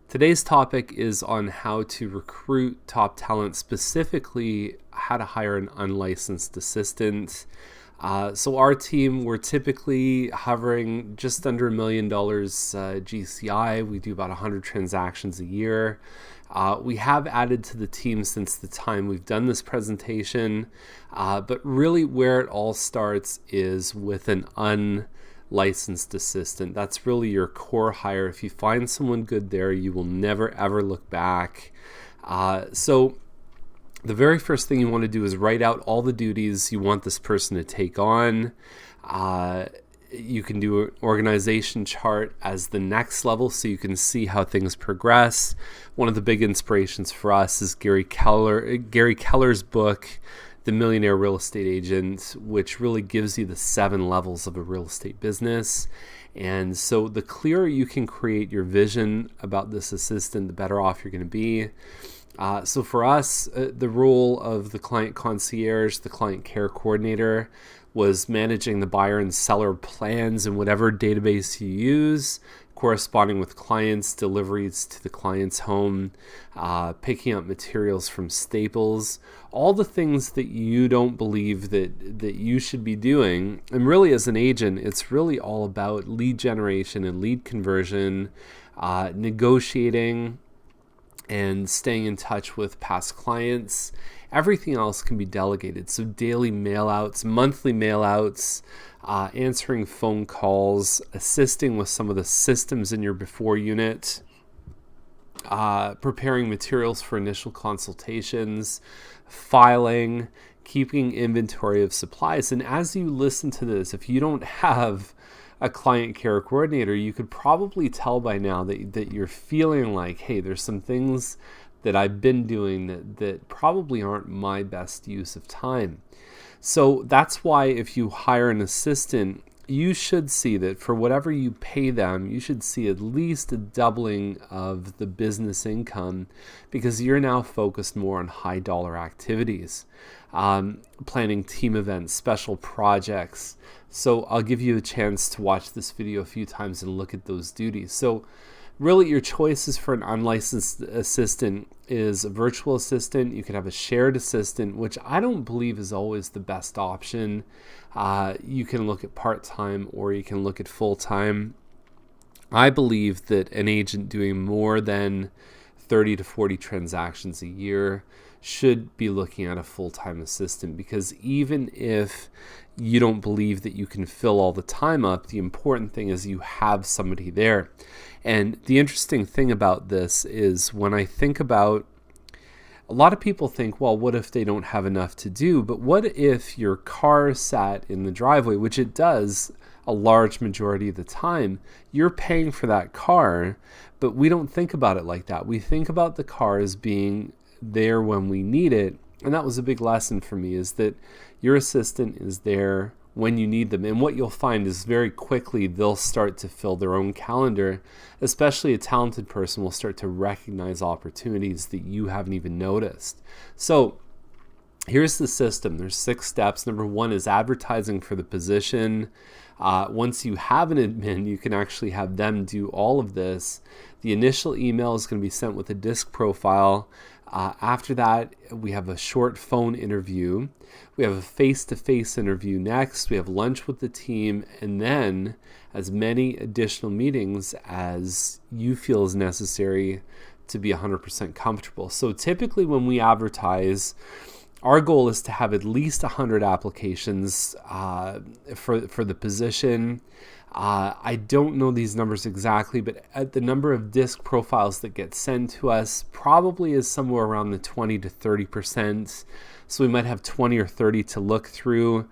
Today's topic is on how to recruit top talent, specifically how to hire an unlicensed assistant. So our team, we're typically hovering just under $1 million GCI. We do about 100 transactions a year. We have added to the team since the time we've done this presentation, but really where it all starts is with an unlicensed assistant. That's really your core hire. If you find someone good there, you will never ever look back. So the very first thing you want to do is write out all the duties you want this person to take on. You can do an organization chart as the next level so you can see how things progress. One of the big inspirations for us is Gary Keller's book, The Millionaire Real Estate Agent, which really gives you the 7 levels of a real estate business. And so the clearer you can create your vision about this assistant, the better off you're going to be. So for us, the role of the client concierge, the client care coordinator, was managing the buyer and seller plans in whatever database you use, corresponding with clients, deliveries to the client's home, picking up materials from Staples, all the things that you don't believe that you should be doing. And really, as an agent, it's really all about lead generation and lead conversion, negotiating, and staying in touch with past clients. Everything else can be delegated. So daily mailouts, monthly mailouts, answering phone calls, assisting with some of the systems in your before unit, preparing materials for initial consultations, filing, keeping inventory of supplies. And as you listen to this, if you don't have a client care coordinator, you could probably tell by now that you're feeling like, hey, there's some things that I've been doing that probably aren't my best use of time. So that's why if you hire an assistant, you should see that for whatever you pay them, you should see at least a doubling of the business income, because you're now focused more on high dollar activities, planning team events, special projects. So I'll give you a chance to watch this video a few times and look at those duties. So really your choices for an unlicensed assistant is a virtual assistant. You could have a shared assistant, which I don't believe is always the best option. You can look at part-time or you can look at full-time. I believe that an agent doing more than 30 to 40 transactions a year should be looking at a full-time assistant, because even if you don't believe that you can fill all the time up, the important thing is you have somebody there. And the interesting thing about this is when I think about, a lot of people think, well, what if they don't have enough to do? But what if your car sat in the driveway, which it does a large majority of the time? You're paying for that car, but we don't think about it like that. We think about the car as being there when we need it. And that was a big lesson for me, is that your assistant is there when you need them. And what you'll find is very quickly they'll start to fill their own calendar. Especially a talented person will start to recognize opportunities that you haven't even noticed. So here's the system. There's 6 steps. Number 1 is advertising for the position. Once you have an admin, you can actually have them do all of this. The initial email is going to be sent with a disc profile. After that, we have a short phone interview. We have a face-to-face interview next. We have lunch with the team, and then as many additional meetings as you feel is necessary to be 100% comfortable. So typically when we advertise, our goal is to have at least 100 applications for the position. I don't know these numbers exactly, but at the number of disc profiles that get sent to us probably is somewhere around the 20 to 30%. So we might have 20 or 30 to look through.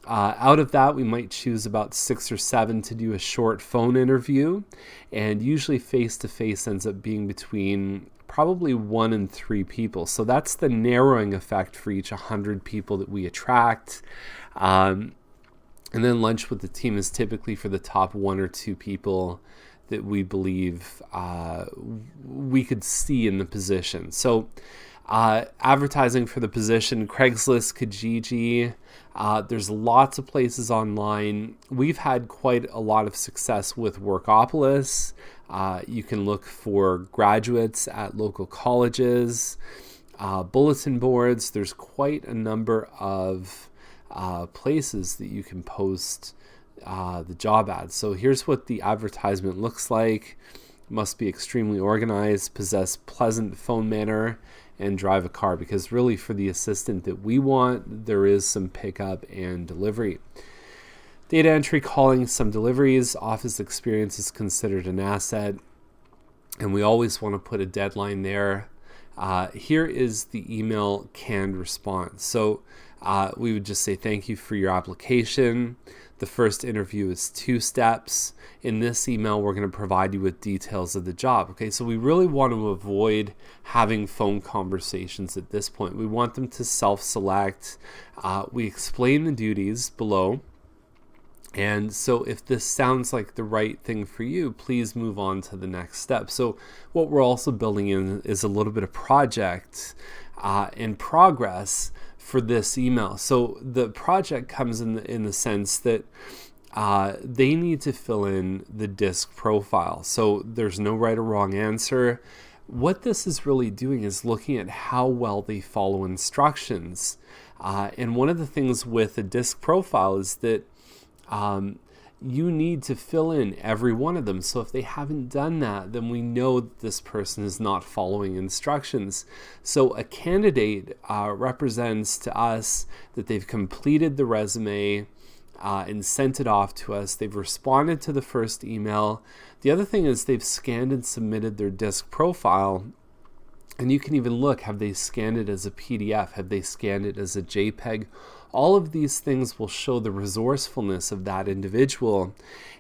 Out of that, we might choose about 6 or 7 to do a short phone interview. And usually face-to-face ends up being between probably 1 and 3 people. So that's the narrowing effect for each 100 people that we attract. And then lunch with the team is typically for the top 1 or 2 people that we believe we could see in the position. So Advertising for the position, Craigslist, Conciege. There's lots of places online. We've had quite a lot of success with Workopolis. You can look for graduates at local colleges, bulletin boards. There's quite a number of places that you can post the job ads. So here's what the advertisement looks like. Must be extremely organized, possess pleasant phone manner, and drive a car, because really for the assistant that we want, there is some pickup and delivery. Data entry, calling, some deliveries. Office experience is considered an asset, and we always want to put a deadline there. Here is the email canned response. So we would just say thank you for your application. The first interview is 2 steps. In this email, we're going to provide you with details of the job. Okay, so we really want to avoid having phone conversations at this point. We want them to self-select. We explain the duties below. And so if this sounds like the right thing for you, please move on to the next step. So what we're also building in is a little bit of project in progress for this email. So the project comes in the sense that they need to fill in the disc profile. So there's no right or wrong answer. What this is really doing is looking at how well they follow instructions. And one of the things with a disc profile is that you need to fill in every one of them. So if they haven't done that, then we know that this person is not following instructions. So a candidate represents to us that they've completed the resume and sent it off to us. They've responded to the first email. The other thing is they've scanned and submitted their disc profile. And you can even look, have they scanned it as a PDF? Have they scanned it as a JPEG? All of these things will show the resourcefulness of that individual.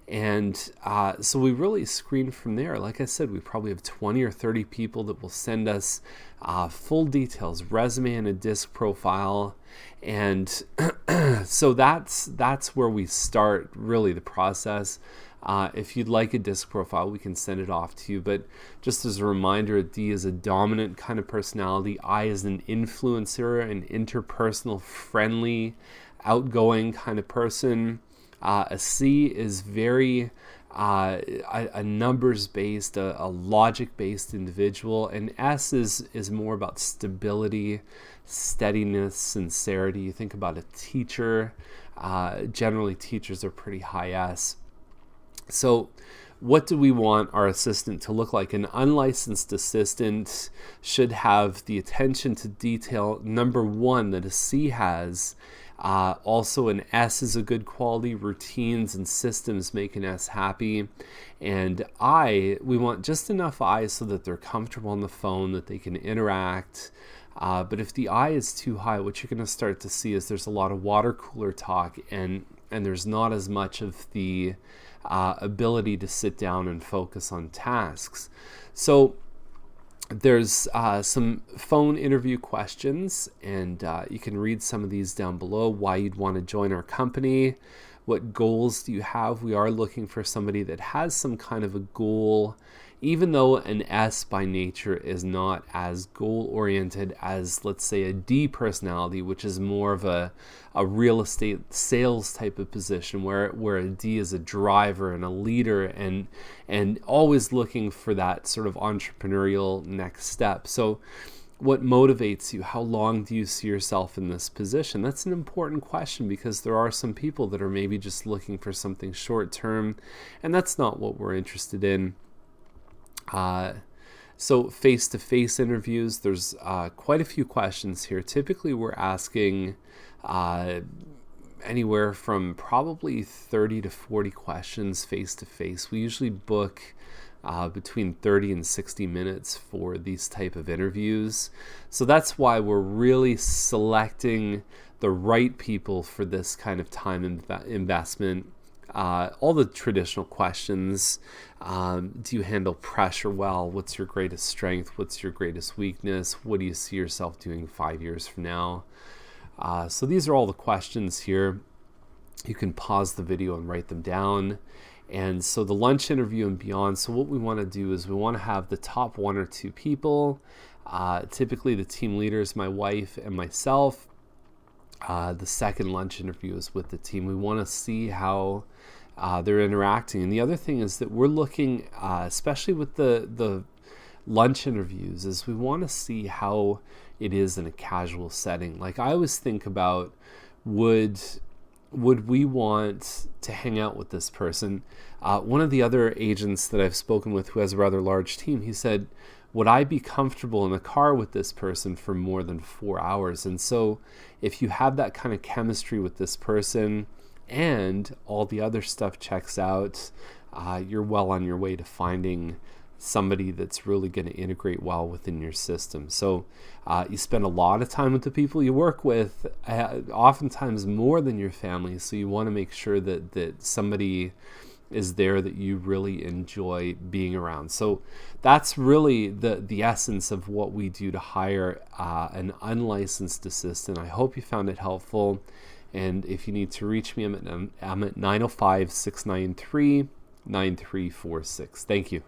And so we really screen from there. Like I said, we probably have 20 or 30 people that will send us full details, resume and a disc profile. And so that's where we start really the process. If you'd like a disc profile, we can send it off to you. But just as a reminder, D is a dominant kind of personality. I is an influencer, an interpersonal, friendly, outgoing kind of person. A C is very a numbers-based, a logic-based individual. And S is more about stability, steadiness, sincerity. You think about a teacher. Generally, teachers are pretty high S. So what do we want our assistant to look like? An unlicensed assistant should have the attention to detail, number 1, that a C has. Also an S is a good quality. Routines and systems make an S happy. And I, we want just enough I so that they're comfortable on the phone, that they can interact. But if the I is too high, what you're going to start to see is there's a lot of water cooler talk, and there's not as much of the ability to sit down and focus on tasks. So there's some phone interview questions, and you can read some of these down below. Why you'd want to join our company. What goals do you have? We are looking for somebody that has some kind of a goal, even though an S by nature is not as goal-oriented as, let's say, a D personality, which is more of a real estate sales type of position, where a D is a driver and a leader and always looking for that sort of entrepreneurial next step. So what motivates you? How long do you see yourself in this position? That's an important question, because there are some people that are maybe just looking for something short-term, and that's not what we're interested in. So face-to-face interviews, there's quite a few questions here. Typically we're asking anywhere from probably 30 to 40 questions face-to-face. We usually book between 30 and 60 minutes for these type of interviews. So that's why we're really selecting the right people for this kind of time investment. All the traditional questions. Do you handle pressure well? What's your greatest strength? What's your greatest weakness? What do you see yourself doing 5 years from now? So these are all the questions here. You can pause the video and write them down. And so the lunch interview and beyond. So what we want to do is we want to have the top 1 or 2 people. Typically the team leaders, my wife and myself. The second lunch interview is with the team. We want to see how they're interacting. And the other thing is that we're looking, especially with the lunch interviews, is we want to see how it is in a casual setting. Like I always think about, would we want to hang out with this person? One of the other agents that I've spoken with who has a rather large team, he said, would I be comfortable in a car with this person for more than 4 hours? And so if you have that kind of chemistry with this person and all the other stuff checks out, you're well on your way to finding somebody that's really going to integrate well within your system. So you spend a lot of time with the people you work with, oftentimes more than your family. So you want to make sure that somebody is there that you really enjoy being around. So that's really the essence of what we do to hire an unlicensed assistant. I hope you found it helpful. And if you need to reach me, I'm at 905-693-9346. Thank you.